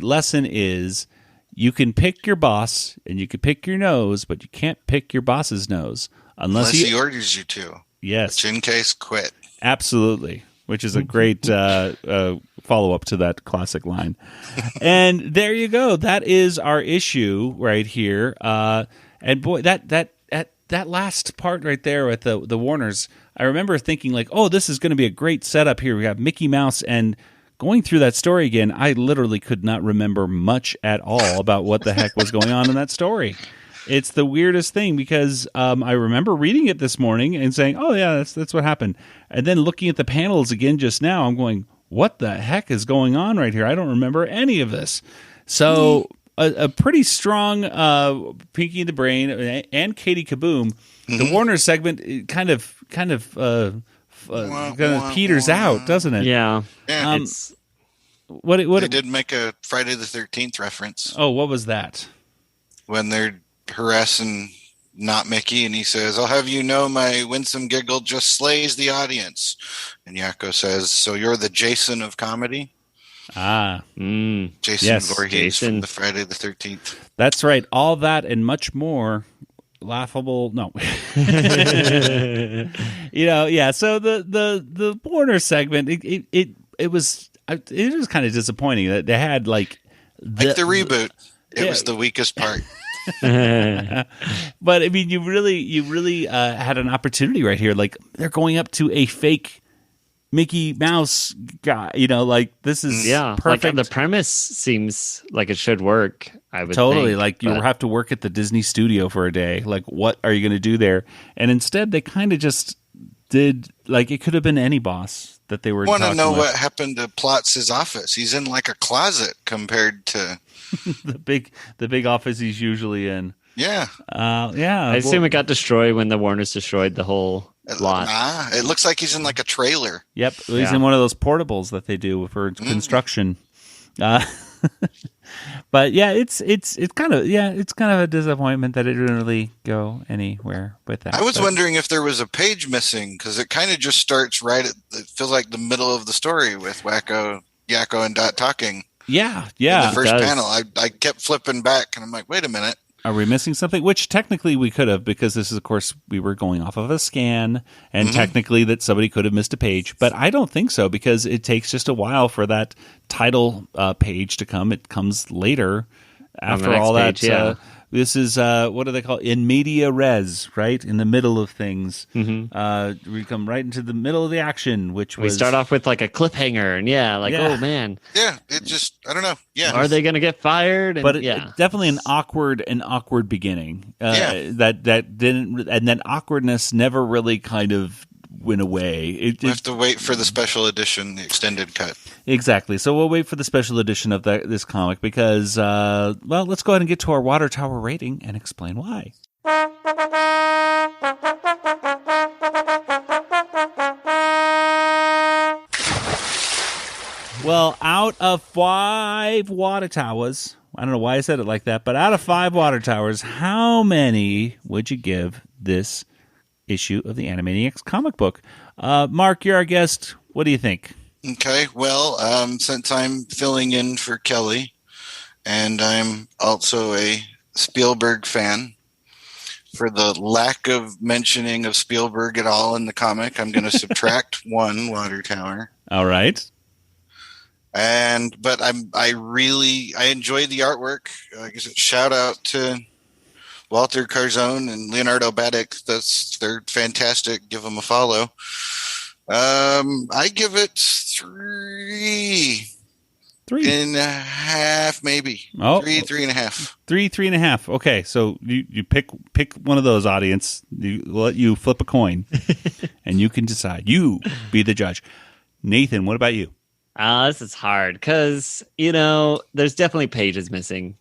lesson is you can pick your boss and you can pick your nose, but you can't pick your boss's nose unless he orders you to. Yes. Which in case, quit. Absolutely. Which is a great follow-up to that classic line. And there you go. That is our issue right here. And boy, that last part right there with the Warners, I remember thinking like, oh, this is going to be a great setup here. We have Mickey Mouse, and going through that story again, I literally could not remember much at all about what the heck was going on in that story. It's the weirdest thing because I remember reading it this morning and saying, oh, yeah, that's what happened. And then looking at the panels again just now, I'm going, what the heck is going on right here? I don't remember any of this. So a pretty strong Pinky and the Brain and Katie KaBoom. The Warner segment kind of peters out, doesn't it? Yeah. What they did make a Friday the 13th reference. Oh, what was that? When they're harassing not Mickey, and he says, I'll have you know my winsome giggle just slays the audience. And Yakko says, so you're the Jason of comedy? Jason Voorhees from the Friday the 13th. That's right. All that and much more. Laughable. No. So the Warner segment, it was kind of disappointing that they had like the reboot. It was the weakest part. But I mean, you really had an opportunity right here. Like they're going up to a fake Mickey Mouse guy. Like this is perfect. Like the premise seems like it should work. I would totally think, like you have to work at the Disney studio for a day. Like, what are you going to do there? And instead, they kind of just did like it could have been any boss that they were. Want to know what happened to Plotz's office? He's in like a closet compared to the big office he's usually in. Yeah. I assume it got destroyed when the Warners destroyed the whole lot. It looks like he's in like a trailer. Yep. He's in one of those portables that they do for construction. But yeah, it's kind of a disappointment that it didn't really go anywhere with that. I was wondering if there was a page missing because it kind of just starts it feels like the middle of the story with Yakko and Dot talking. Yeah. In the first panel, I kept flipping back and I'm like, wait a minute. Are we missing something? Which technically we could have, because this is, of course, we were going off of a scan, and technically that somebody could have missed a page. But I don't think so, because it takes just a while for that title page to come. It comes later after all that. This is, what do they call it? In media res, right? In the middle of things. We come right into the middle of the action, which we start off with like a cliffhanger, and oh man. Yeah, it just, I don't know. Yeah. Are they going to get fired? And, but definitely an awkward beginning. That didn't, and that awkwardness never really kind of went away. We have to wait for the special edition, the extended cut. Exactly. So we'll wait for the special edition of this comic because, let's go ahead and get to our Water Tower rating and explain why. Well, out of 5 water towers, I don't know why I said it like that, but out of 5 water towers, how many would you give this issue of the Animaniacs comic book? Mark, you're our guest. What do you think? Okay, well, since I'm filling in for Kelly, and I'm also a Spielberg fan, for the lack of mentioning of Spielberg at all in the comic, I'm going to subtract 1 water tower. All right. But I enjoyed the artwork. Like I said, shout out to Walter Carzone and Leonardo Badek. They're fantastic. Give them a follow. I give it 3.5, maybe. Oh, 3.5. 3.5. Okay, so you pick one of those, audience. We'll let you flip a coin, and you can decide. You be the judge. Nathan, what about you? This is hard because there's definitely pages missing.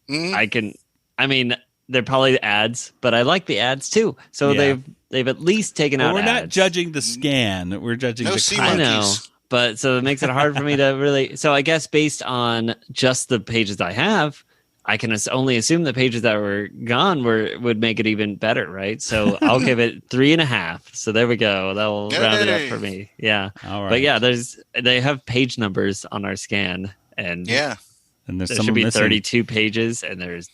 They're probably ads, but I like the ads too. So they've at least taken out. We're ads. not judging the scan. We're judging the sea I know, monkeys. but so it makes it hard for me to really. So I guess based on just the pages I have, I can only assume the pages that were gone would make it even better, right? So I'll give it 3.5. So there we go. That'll round it up for me. Yeah. All right. But yeah, they have page numbers on our scan, and and there should be 32 pages, and there's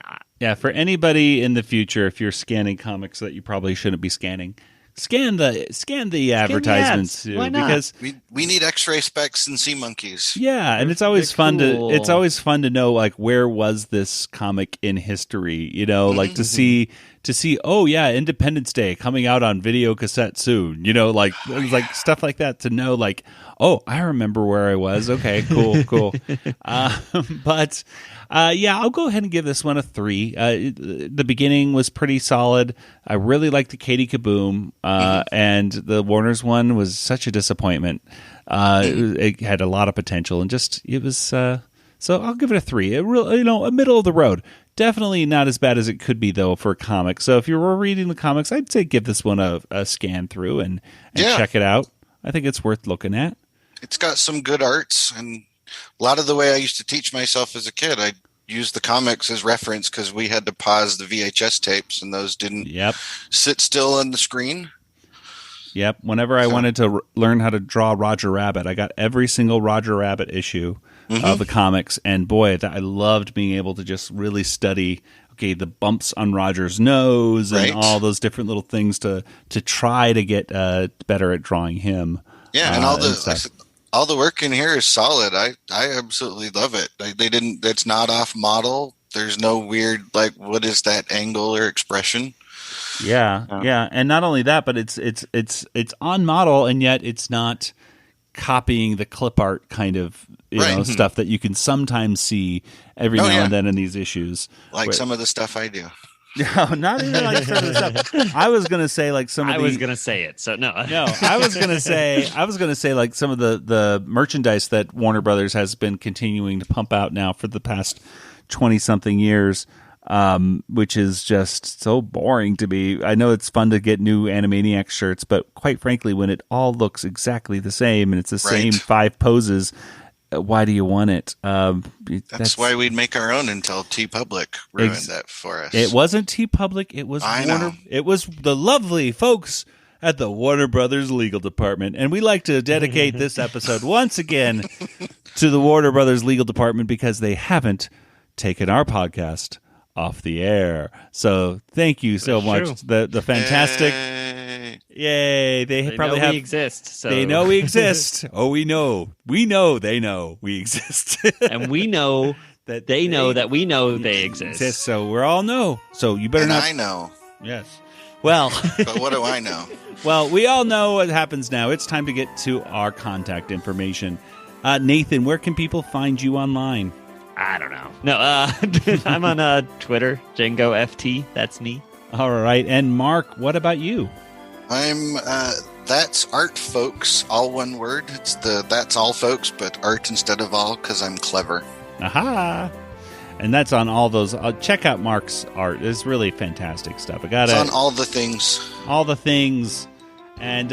not. Yeah, for anybody in the future, if you're scanning comics that you probably shouldn't be scanning, scan the advertisements too, Why not? because we need X-ray specs and sea monkeys. yeah, and it's always fun cool. to know like where was this comic in history, like to see oh yeah, Independence Day coming out on video cassette soon, like stuff like that, to know like, oh, I remember where I was. Okay, cool. But I'll go ahead and give this one a 3. The beginning was pretty solid. I really liked the Katie KaBoom, and the Warner's one was such a disappointment. It had a lot of potential, and it was. So I'll give it a 3. A middle of the road. Definitely not as bad as it could be though for a comic. So if you were reading the comics, I'd say give this one a scan through and check it out. I think it's worth looking at. It's got some good arts, and a lot of the way I used to teach myself as a kid, I used the comics as reference because we had to pause the VHS tapes, and those didn't sit still on the screen. Yep. Whenever I wanted to learn how to draw Roger Rabbit, I got every single Roger Rabbit issue of the comics, and boy, I loved being able to just really study. Okay, the bumps on Roger's nose and all those different little things to try to get better at drawing him. Yeah, and all the work in here is solid. I absolutely love it. It's not off model. There's no weird like what is that angle or expression. Yeah, and not only that, but it's on model, and yet it's not copying the clip art kind of stuff that you can sometimes see every now and then in these issues. Like some of the stuff I do. No, not even like some of the stuff. I was gonna say like some of I was gonna say it, so no. No, I was gonna say like some of the merchandise that Warner Brothers has been continuing to pump out now for the past 20-something years, which is just so boring to me. I know it's fun to get new Animaniacs shirts, but quite frankly, when it all looks exactly the same and it's the same 5 poses, why do you want it? That's why we'd make our own until TeePublic ruined that for us. It wasn't TeePublic. It was Warner. It was the lovely folks at the Warner Brothers Legal Department, and we like to dedicate this episode once again to the Warner Brothers Legal Department because they haven't taken our podcast off the air. So thank you so much. The fantastic. Yay! They probably know have. We exist. So. They know we exist. Oh, we know. We know they know we exist, and we know that they know that we know they exist. So we all know. So you better not. I know. Yes. Well. But what do I know? Well, we all know what happens now. It's time to get to our contact information. Nathan, where can people find you online? I don't know. No, I'm on Twitter, JangoFT. That's me. All right. And Mark, what about you? I'm That's Art Folks, all one word. It's That's All Folks, but art instead of all, because I'm clever. Aha! And that's on all those. Check out Mark's art. It's really fantastic stuff. It's on all the things. All the things. And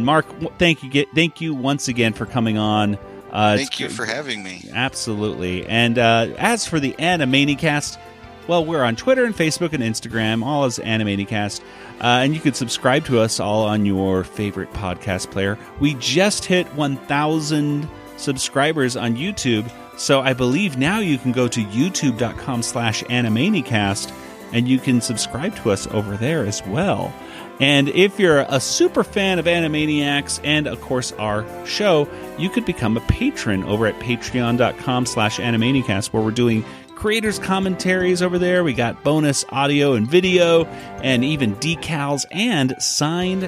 Mark, thank you once again for coming on. Thank you for having me. Absolutely. And as for the Animaniacast, well, we're on Twitter and Facebook and Instagram, all as Animaniacast. And you can subscribe to us all on your favorite podcast player. We just hit 1,000 subscribers on YouTube. So I believe now you can go to youtube.com/Animaniacast and you can subscribe to us over there as well. And if you're a super fan of Animaniacs and, of course, our show, you could become a patron over at patreon.com/Animaniacast, where we're doing creators' commentaries over there. We got bonus audio and video and even decals and signed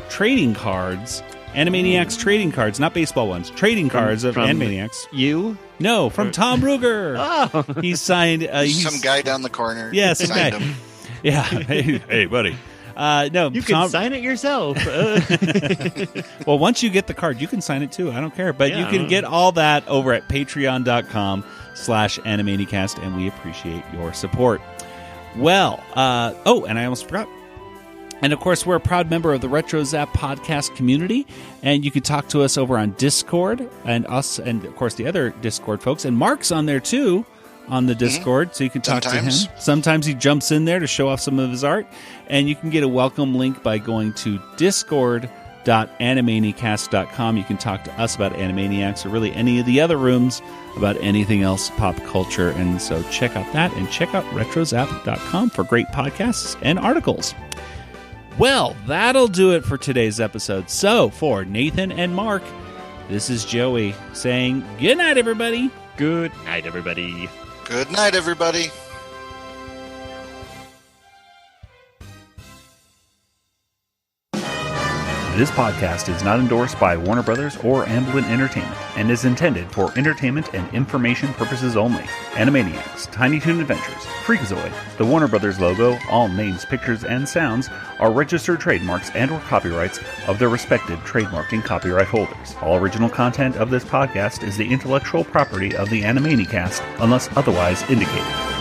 trading cards. Animaniacs trading cards, not baseball ones. Trading cards of Animaniacs. You? No, from Tom Ruger. Oh. He signed... some guy down the corner. Yeah, signed him. Yeah. Hey, buddy. No, you can sign it yourself. Well, once you get the card, you can sign it too. I don't care. But you can get all that over at patreon.com/Animaniacast, and we appreciate your support. Well, and I almost forgot. And, of course, we're a proud member of the Retro Zap podcast community, and you can talk to us over on Discord, and us, and, of course, the other Discord folks. And Mark's on there, too. on the Discord, so you can talk Sometimes. to him. Sometimes he jumps in there to show off some of his art, and you can get a welcome link by going to discord.animaniacast.com. You can talk to us about Animaniacs or really any of the other rooms about anything else pop culture, and so check out that, and check out retrozap.com for great podcasts and articles. Well, that'll do it for today's episode. So, for Nathan and Mark, this is Joey saying good night, everybody. Good night, everybody. Good night, everybody. This podcast is not endorsed by Warner Brothers or Amblin Entertainment and is intended for entertainment and information purposes only. Animaniacs, Tiny Toon Adventures, Freakazoid, the Warner Brothers logo, all names, pictures, and sounds are registered trademarks and or copyrights of their respective trademark and copyright holders. All original content of this podcast is the intellectual property of the Animaniacast unless otherwise indicated.